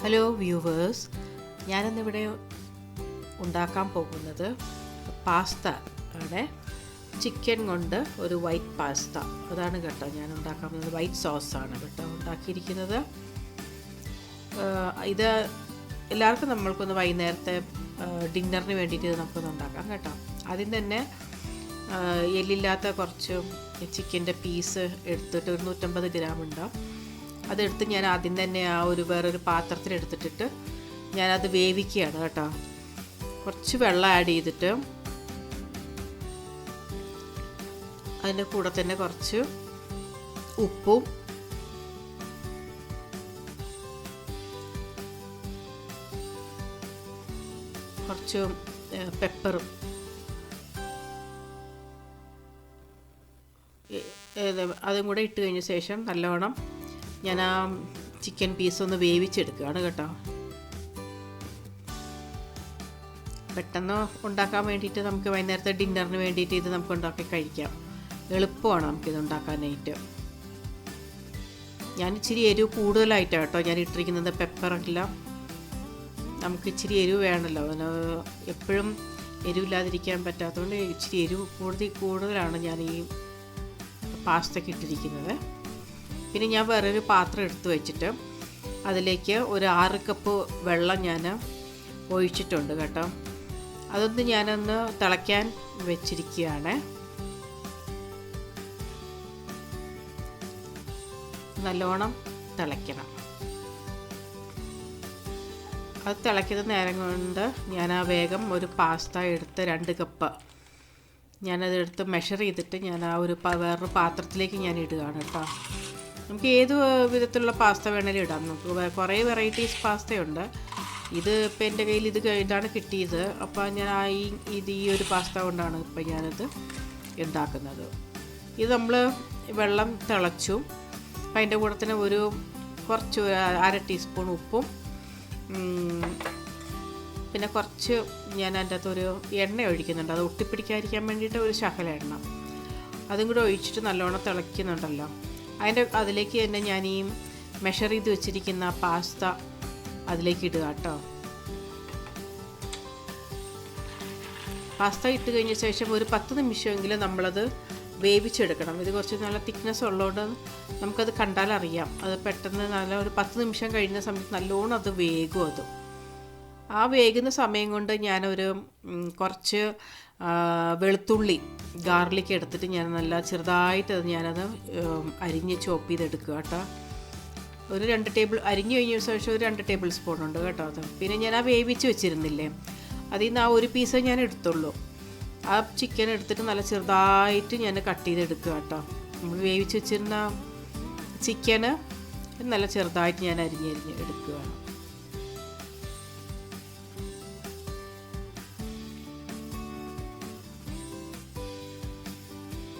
Hello viewers, ഞാനിന്നിവിടെ ഉണ്ടാക്കാൻ പോകുന്നത് പാസ്ത ആണ്. ചിക്കൻ കൊണ്ട് ഒരു വൈറ്റ് പാസ്ത, അതാണ് കേട്ടോ ഞാൻ ഉണ്ടാക്കാൻ പോകുന്നത്. വൈറ്റ് സോസാണ് കേട്ടോ ഉണ്ടാക്കിയിരിക്കുന്നത്. ഇത് എല്ലാവർക്കും നമ്മൾക്കൊന്ന് വൈകുന്നേരത്തെ ഡിന്നറിന് വേണ്ടിയിട്ട് നമുക്കൊന്ന് ഉണ്ടാക്കാം കേട്ടോ. ആദ്യം തന്നെ എല്ലില്ലാത്ത കുറച്ച് ചിക്കൻ്റെ പീസ് എടുത്തിട്ട് ഒരു 150 ഗ്രാം ഉണ്ടാവും. അതെടുത്ത് ഞാൻ ആദ്യം തന്നെ വേറൊരു പാത്രത്തിലെടുത്തിട്ട് ഞാനത് വേവിക്കുകയാണ് കേട്ടോ. കുറച്ച് വെള്ളം ആഡ് ചെയ്തിട്ട് അതിൻ്റെ കൂടെ തന്നെ കുറച്ച് ഉപ്പും കുറച്ച് പെപ്പറും അതും കൂടെ ഇട്ട് കഴിഞ്ഞ ശേഷം നല്ലവണ്ണം ഞാൻ ആ ചിക്കൻ പീസ് ഒന്ന് വേവിച്ചെടുക്കുകയാണ് കേട്ടോ. പെട്ടെന്ന് ഉണ്ടാക്കാൻ വേണ്ടിയിട്ട് നമുക്ക് വൈകുന്നേരത്തെ ഡിന്നറിന് വേണ്ടിയിട്ട് ഇത് നമുക്ക് ഉണ്ടാക്കി കഴിക്കാം. എളുപ്പമാണ് നമുക്കിത് ഉണ്ടാക്കാനായിട്ട്. ഞാൻ ഇച്ചിരി എരിവ് കൂടുതലായിട്ടാണ് കേട്ടോ ഞാൻ ഇട്ടിരിക്കുന്നത്. പെപ്പറെല്ലാം നമുക്ക് ഇച്ചിരി എരിവ് വേണമല്ലോ, അതിന് എപ്പോഴും എരിവില്ലാതിരിക്കാൻ പറ്റാത്തതുകൊണ്ട് ഇച്ചിരി എരിവ് കൂടുതലാണ് ഞാൻ ഈ പാസ്തയ്ക്ക് ഇട്ടിരിക്കുന്നത്. പിന്നെ ഞാൻ വേറൊരു പാത്രം എടുത്ത് വെച്ചിട്ട് അതിലേക്ക് ഒരു 6 കപ്പ് വെള്ളം ഞാൻ ഒഴിച്ചിട്ടുണ്ട് കേട്ടോ. അതൊന്ന് ഞാനൊന്ന് തിളയ്ക്കാൻ വെച്ചിരിക്കുകയാണ്. നല്ലോണം തിളയ്ക്കണം. അത് തിളയ്ക്കുന്ന നേരം കൊണ്ട് ഞാൻ വേഗം ഒരു പാസ്ത എടുത്ത് 2 കപ്പ് ഞാനതെടുത്ത് മെഷർ ചെയ്തിട്ട് ഞാൻ വേറൊരു പാത്രത്തിലേക്ക് ഞാൻ ഇടുകയാണ് കേട്ടോ. നമുക്ക് ഏത് വിധത്തിലുള്ള പാസ്ത വേണമെങ്കിലും ഇടാം. നമുക്ക് കുറേ വെറൈറ്റീസ് പാസ്തയുണ്ട്. ഇത് ഇപ്പം എൻ്റെ കയ്യിൽ ഇതാണ് കിട്ടിയത്. അപ്പോൾ ഞാൻ ഈ ഒരു പാസ്ത കൊണ്ടാണ് ഇപ്പം ഞാനത് ഉണ്ടാക്കുന്നത്. ഇത് നമ്മൾ വെള്ളം തിളച്ചു. അപ്പം അതിൻ്റെ കൂടെ തന്നെ കുറച്ച് 1/2 ടീസ്പൂൺ ഉപ്പും പിന്നെ കുറച്ച് ഞാൻ അതിൻ്റെ അകത്തൊരു എണ്ണ ഒഴിക്കുന്നുണ്ട്. അത് ഒട്ടിപ്പിടിക്കാതിരിക്കാൻ വേണ്ടിയിട്ട് ഒരു ശകല എണ്ണ അതും കൂടെ ഒഴിച്ചിട്ട് നല്ലോണം തിളയ്ക്കുന്നുണ്ടല്ലോ. അതിലേക്ക് തന്നെ ഞാൻ ഈ മെഷർ ചെയ്ത് വെച്ചിരിക്കുന്ന പാസ്ത അതിലേക്ക് ഇടുക കേട്ടോ. പാസ്ത ഇട്ട് കഴിഞ്ഞ ശേഷം ഒരു 10 നിമിഷമെങ്കിലും നമ്മളത് വേവിച്ചെടുക്കണം. ഇത് കുറച്ച് നല്ല തിക്നെസ് ഉള്ളതുകൊണ്ട് നമുക്കത് കണ്ടാലറിയാം. അത് പെട്ടെന്ന് ഒരു 10 നിമിഷം കഴിയുന്ന സമയത്ത് നല്ലോണം അത് വേകും. അത് ആ വേകുന്ന സമയം കൊണ്ട് ഞാനൊരു കുറച്ച് വെളുത്തുള്ളി ഗാർലിക് എടുത്തിട്ട് ഞാൻ നല്ല ചെറുതായിട്ട് ഞാനത് അരിഞ്ഞ് ചോപ്പ് ചെയ്തെടുക്കുക കേട്ടോ. ഒരു 2 ടേബിൾ അരിഞ്ഞ് കഴിഞ്ഞ ശേഷം ഒരു 2 ടേബിൾ സ്പൂൺ ഉണ്ട് കേട്ടോ അത്. പിന്നെ ഞാൻ വേവിച്ച് വെച്ചിരുന്നില്ലേ, അതിൽ നിന്ന് ഒരു പീസ് ഞാൻ എടുത്തുള്ളൂ. ആ ചിക്കൻ എടുത്തിട്ട് നല്ല ചെറുതായിട്ട് ഞാൻ കട്ട് ചെയ്തെടുക്കുക കേട്ടോ. നമ്മൾ വേവിച്ച് വെച്ചിരുന്ന ചിക്കന് നല്ല ചെറുതായിട്ട് ഞാൻ അരിഞ്ഞ് എടുക്കുകയാണ്.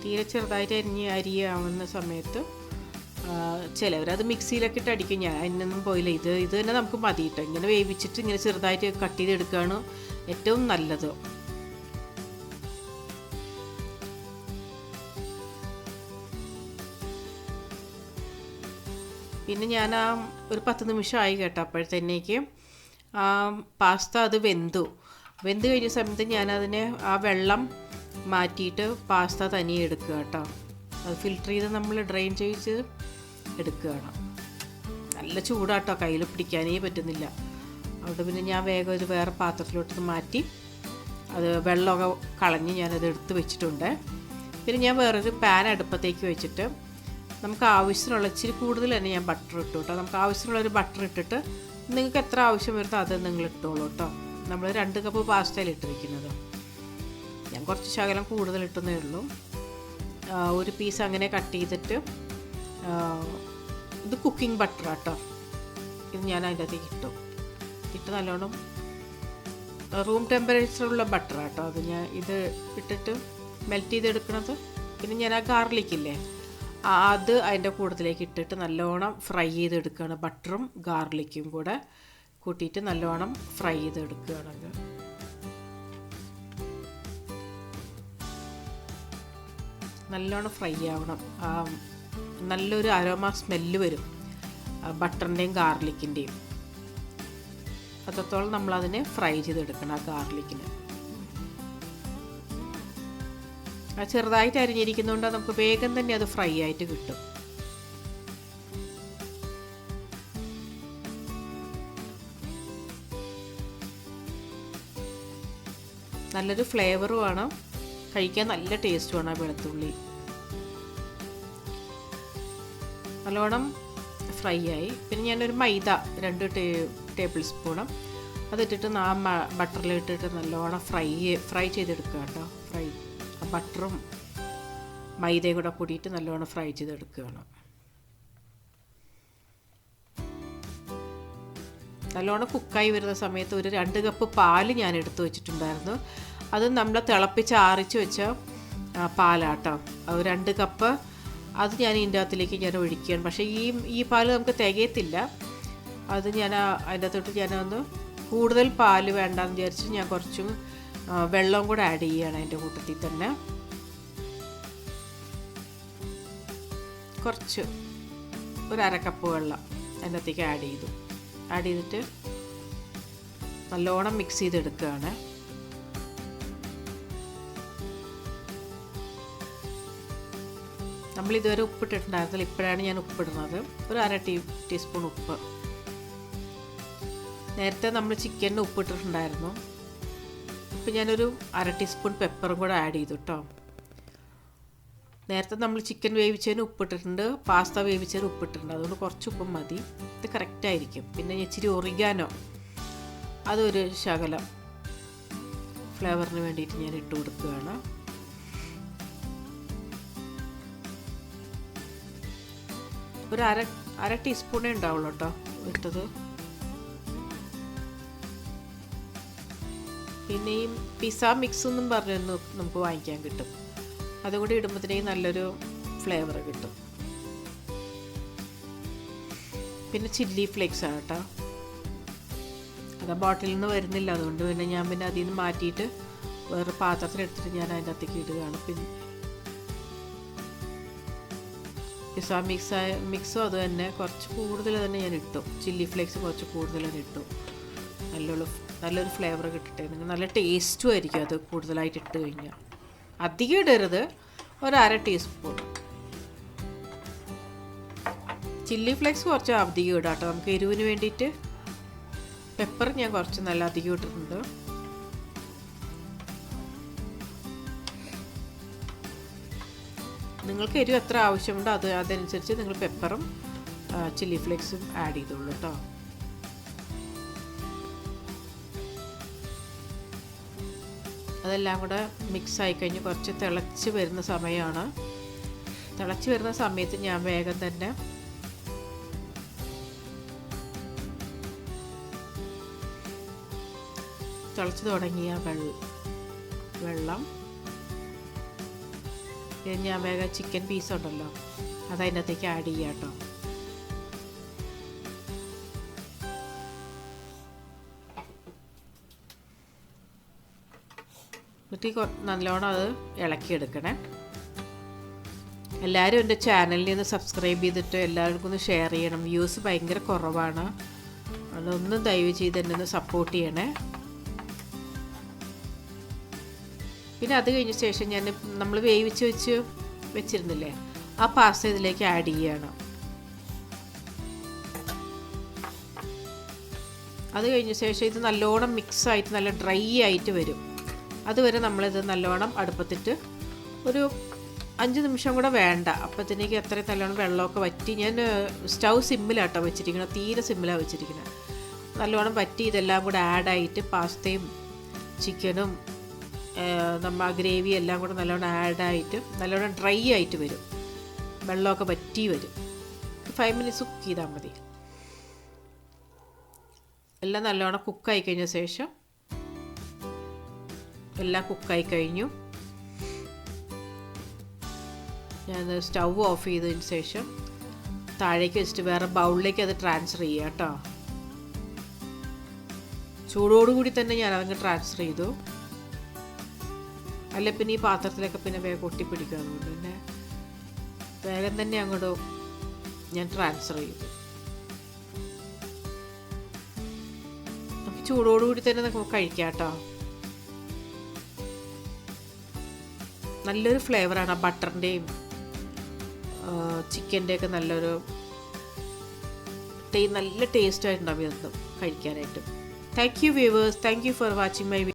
തീരെ ചെറുതായിട്ട് അരിയാവുന്ന സമയത്ത് ചിലവരത് മിക്സിയിലൊക്കെ ഇട്ട് അടിക്കും. ഞാൻ അതിനൊന്നും പോയില്ല. ഇത് തന്നെ നമുക്ക് മതി കേട്ടോ. ഇങ്ങനെ വേവിച്ചിട്ട് ഇങ്ങനെ ചെറുതായിട്ട് കട്ട് ചെയ്തെടുക്കുകയാണ് ഏറ്റവും നല്ലത്. പിന്നെ ഞാൻ ഒരു 10 നിമിഷമായി കേട്ടോ. അപ്പോഴത്തേക്ക് പാസ്ത അത് വെന്ത് കഴിഞ്ഞ സമയത്ത് ഞാനതിനെ ആ വെള്ളം മാറ്റിയിട്ട് പാസ്ത തനിയെ എടുക്കുക കേട്ടോ. അത് ഫിൽറ്റർ ചെയ്ത് നമ്മൾ ഡ്രെയിൻ ചെയ്ത് എടുക്കുകയാണ്. നല്ല ചൂടാട്ടോ, കയ്യിൽ പിടിക്കാനേ പറ്റുന്നില്ല. അതുകൊണ്ട് പിന്നെ ഞാൻ വേഗം വേറെ പാത്രത്തിലോട്ട് മാറ്റി അത് വെള്ളമൊക്കെ കളഞ്ഞ് ഞാനത് എടുത്ത് വെച്ചിട്ടുണ്ട്. പിന്നെ ഞാൻ വേറൊരു പാൻ അടുപ്പത്തേക്ക് വെച്ചിട്ട് നമുക്ക് ആവശ്യത്തിനുള്ള ഇച്ചിരി കൂടുതൽ തന്നെ ഞാൻ ബട്ടർ ഇട്ടു കേട്ടോ. നമുക്ക് ആവശ്യമുള്ളൊരു ബട്ടർ ഇട്ടിട്ട് നിങ്ങൾക്ക് എത്ര ആവശ്യം വരുന്നോ അത് നിങ്ങൾ ഇട്ടോളൂ കേട്ടോ. നമ്മൾ 2 കപ്പ് പാസ്തയിൽ ഇട്ടിരിക്കുന്നത്. ഞാൻ കുറച്ച് ശകലം കൂടുതൽ ഇട്ടുന്നേ ഉള്ളൂ. ഒരു പീസ് അങ്ങനെ കട്ട് ചെയ്തിട്ട് ഇത് കുക്കിംഗ് ബട്ടർ കേട്ടോ. ഇത് ഞാൻ അതിൻ്റെ അകത്തേക്ക് ഇട്ട് നല്ലോണം റൂം ടെമ്പറേച്ചറുള്ള ബട്ടർ കേട്ടോ. അത് ഞാൻ ഇത് ഇട്ടിട്ട് മെൽറ്റ് ചെയ്തെടുക്കണത്. പിന്നെ ഞാൻ ആ ഗാർലിക്കില്ലേ അത് അതിൻ്റെ കൂടുതലേക്ക് ഇട്ടിട്ട് നല്ലോണം ഫ്രൈ ചെയ്തെടുക്കുകയാണ്. ബട്ടറും ഗാർലിക്കും കൂടെ കൂട്ടിയിട്ട് നല്ലോണം ഫ്രൈ ചെയ്തെടുക്കുകയാണ്. നല്ലോണം ഫ്രൈ ആവണം. നല്ലൊരു അരോമ സ്മെല്ല് വരും ബട്ടറിൻ്റെയും ഗാർലിക്കിൻ്റെയും. അത്രത്തോളം നമ്മളതിനെ ഫ്രൈ ചെയ്തെടുക്കണം ആ ഗാർലിക്കിന്. അത് ചെറുതായിട്ട് അരിഞ്ഞിരിക്കുന്നതുകൊണ്ട് നമുക്ക് വേഗം തന്നെ അത് ഫ്രൈ ആയിട്ട് കിട്ടും. നല്ലൊരു ഫ്ലേവറുമാണ്, കഴിക്കാൻ നല്ല ടേസ്റ്റുമാണ് ആ വെളുത്തുള്ളി. നല്ലോണം ഫ്രൈ ആയി. പിന്നെ ഞാനൊരു മൈദ 2 ടേബിൾ സ്പൂണും അതിട്ടിട്ട് ബട്ടറിലിട്ടിട്ട് നല്ലോണം ഫ്രൈ ചെയ്തെടുക്കുക കേട്ടോ. ബട്ടറും മൈദയും കൂടെ കൂടിയിട്ട് നല്ലോണം ഫ്രൈ ചെയ്തെടുക്കുകയാണ്. നല്ലോണം കുക്കായി വരുന്ന സമയത്ത് ഒരു 2 കപ്പ് പാല് ഞാൻ എടുത്തു വെച്ചിട്ടുണ്ടായിരുന്നു. അത് നമ്മൾ തിളപ്പിച്ച് ആറിച്ച് വെച്ച പാലാട്ടോ. അത് 2 കപ്പ് അത് ഞാൻ ഇതിൻ്റെ അകത്തിലേക്ക് ഞാൻ ഒഴിക്കുകയാണ്. പക്ഷേ ഈ പാല് നമുക്ക് തികയത്തില്ല. അത് ഞാൻ അതിൻ്റെ അകത്തോട്ട് ഞാനൊന്ന് കൂടുതൽ പാല് വേണ്ടാന്ന് വിചാരിച്ച് ഞാൻ കുറച്ചും വെള്ളം കൂടെ ആഡ് ചെയ്യുകയാണ് അതിൻ്റെ കൂട്ടത്തിൽ തന്നെ. കുറച്ച് ഒരു 1/2 കപ്പ് വെള്ളം അതിൻ്റെ അകത്തേക്ക് ആഡ് ചെയ്തിട്ട് നല്ലോണം മിക്സ് ചെയ്തെടുക്കുകയാണ്. നമ്മളിതുവരെ ഉപ്പിട്ടിട്ടുണ്ടായിരുന്നില്ല, ഇപ്പോഴാണ് ഞാൻ ഉപ്പിടുന്നത്. ഒരു 1/2 ടീസ്പൂൺ ഉപ്പ്. നേരത്തെ നമ്മൾ ചിക്കനിന് ഉപ്പിട്ടിട്ടുണ്ടായിരുന്നു. ഇപ്പം ഞാനൊരു 1/2 ടീസ്പൂൺ പെപ്പറും കൂടെ ആഡ് ചെയ്തു കേട്ടോ. നേരത്തെ നമ്മൾ ചിക്കൻ വേവിച്ചതിന് ഉപ്പിട്ടിട്ടുണ്ട്, പാസ്ത വേവിച്ചതിന് ഉപ്പിട്ടിട്ടുണ്ട്. അതുകൊണ്ട് കുറച്ച് ഉപ്പും മതി, ഇത് കറക്റ്റായിരിക്കും. പിന്നെ ഇച്ചിരി ഒറിഗാനോ അതൊരു ശകലം ഫ്ലേവറിന് വേണ്ടിയിട്ട് ഞാൻ ഇട്ട് കൊടുക്കുകയാണ്. ഒരു അര ടീസ്പൂണേ ഉണ്ടാവുള്ളൂ കേട്ടോ ഇട്ടത്. പിന്നെ ഈ പിസ്സ മിക്സ് എന്നും പറഞ്ഞൊന്ന് നമുക്ക് വാങ്ങിക്കാൻ കിട്ടും. അതുകൂടി ഇടുമ്പോഴത്തേക്കും നല്ലൊരു ഫ്ലേവർ കിട്ടും. പിന്നെ ചില്ലി ഫ്ലേക്സ് ആണ് കേട്ടോ. അത് ബോട്ടിലിൽ നിന്ന് വരുന്നില്ല, അതുകൊണ്ട് പിന്നെ ഞാൻ അതിൽ നിന്ന് മാറ്റിയിട്ട് വേറെ പാത്രത്തിലെടുത്തിട്ട് ഞാൻ അതിൻ്റെ അകത്തേക്ക് ഇടുകയാണ്. പിന്നെ പിസ്സ മിക്സും അത് തന്നെ കുറച്ച് കൂടുതൽ തന്നെ ഞാൻ ഇട്ടു. ചില്ലി ഫ്ലേക്സ് കുറച്ച് കൂടുതൽ തന്നെ ഇട്ടു. നല്ലൊരു ഫ്ലേവർ കിട്ടട്ടെ. നിങ്ങൾ നല്ല ടേസ്റ്റും ആയിരിക്കും അത് കൂടുതലായിട്ട് ഇട്ട് കഴിഞ്ഞാൽ. അധികം ഇടരുത്, ഒരു 1/2 ടീസ്പൂൺ. ചില്ലി ഫ്ലേക്സ് കുറച്ച് അധികം ഇടാം കേട്ടോ, നമുക്ക് എരിവിന് വേണ്ടിയിട്ട്. പെപ്പർ ഞാൻ കുറച്ച് നല്ല അധികം ഇട്ടിട്ടുണ്ട്. നിങ്ങൾക്ക് എരിവ് എത്ര ആവശ്യമുണ്ടോ അതനുസരിച്ച് നിങ്ങൾ പെപ്പറും ചില്ലി ഫ്ലേക്സും ആഡ് ചെയ്തോളൂ കേട്ടോ. അതെല്ലാം കൂടെ മിക്സ് ആയിക്കഴിഞ്ഞ് കുറച്ച് തിളച്ച് വരുന്ന സമയമാണ്. തിളച്ച് വരുന്ന സമയത്ത് ഞാൻ വേഗം തന്നെ തിളച്ച് തുടങ്ങിയ വെള്ളം ഞാൻ വേഗം ചിക്കൻ പീസ് ഉണ്ടല്ലോ അത് അതിൻ്റെ അകത്തേക്ക് ആഡ് ചെയ്യാം കേട്ടോ. എന്നിട്ട് നല്ലോണം അത് ഇളക്കിയെടുക്കണേ. എല്ലാവരും എൻ്റെ ചാനലിൽ നിന്ന് സബ്സ്ക്രൈബ് ചെയ്തിട്ട് എല്ലാവർക്കും ഒന്ന് ഷെയർ ചെയ്യണം. വ്യൂസ് ഭയങ്കര കുറവാണ്, അതൊന്നും ദയവ് ചെയ്ത് എന്നെ ഒന്ന് സപ്പോർട്ട് ചെയ്യണേ. പിന്നെ അത് കഴിഞ്ഞ ശേഷം നമ്മൾ വേവിച്ച് വെച്ചിരുന്നില്ലേ ആ പാസ്ത ഇതിലേക്ക് ആഡ് ചെയ്യണം. അത് കഴിഞ്ഞ ശേഷം ഇത് നല്ലോണം മിക്സായിട്ട് നല്ല ഡ്രൈ ആയിട്ട് വരും. അതുവരെ നമ്മളിത് നല്ലോണം അടുപ്പത്തിട്ട് ഒരു 5 നിമിഷം കൂടെ വേണ്ട. അപ്പോഴത്തേക്ക് എത്ര നല്ലോണം വെള്ളമൊക്കെ വറ്റി. ഞാൻ സ്റ്റൗ സിമ്മിലാട്ടോ വെച്ചിരിക്കുന്നത്, തീരെ സിമ്മിലാണ് വെച്ചിരിക്കുന്നത്. നല്ലോണം വറ്റി ഇതെല്ലാം കൂടെ ആഡായിട്ട് പാസ്തയും ചിക്കനും നമ്മൾ ഗ്രേവി എല്ലാം കൂടെ നല്ലോണം ആഡായിട്ട് നല്ലോണം ഡ്രൈ ആയിട്ട് വരും. വെള്ളമൊക്കെ വറ്റി വരും. 5 മിനിറ്റ്സ് കുക്ക് ചെയ്താൽ മതി. എല്ലാം നല്ലോണം കുക്കായി കഴിഞ്ഞ ശേഷം എല്ലാം കുക്കായി കഴിഞ്ഞു. ഞാൻ സ്റ്റൗ ഓഫ് ചെയ്തതിന് ശേഷം താഴേക്ക് വെച്ചിട്ട് വേറെ ബൗളിലേക്ക് അത് ട്രാൻസ്ഫർ ചെയ്യുക കേട്ടോ. ചൂടോടുകൂടി തന്നെ ഞാൻ അതങ്ങ് ട്രാൻസ്ഫർ ചെയ്തു. അല്ലെ പിന്നെ ഈ പാത്രത്തിലൊക്കെ പിന്നെ വേഗം ഒട്ടിപ്പിടിക്കും. അതുകൊണ്ട് പിന്നെ വേഗം തന്നെ അങ്ങോട്ട് ഞാൻ ട്രാൻസ്ഫർ ചെയ്തു. ചൂടോടുകൂടി തന്നെ നമുക്ക് കഴിക്കാം കേട്ടോ. നല്ലൊരു ഫ്ലേവറാണ് ആ ബട്ടറിൻ്റെയും ചിക്കൻ്റെയൊക്കെ നല്ലൊരു നല്ല ടേസ്റ്റായിട്ടുണ്ടാവും ഇതൊന്നും കഴിക്കാനായിട്ട്. Thank you viewers, thank you for watching my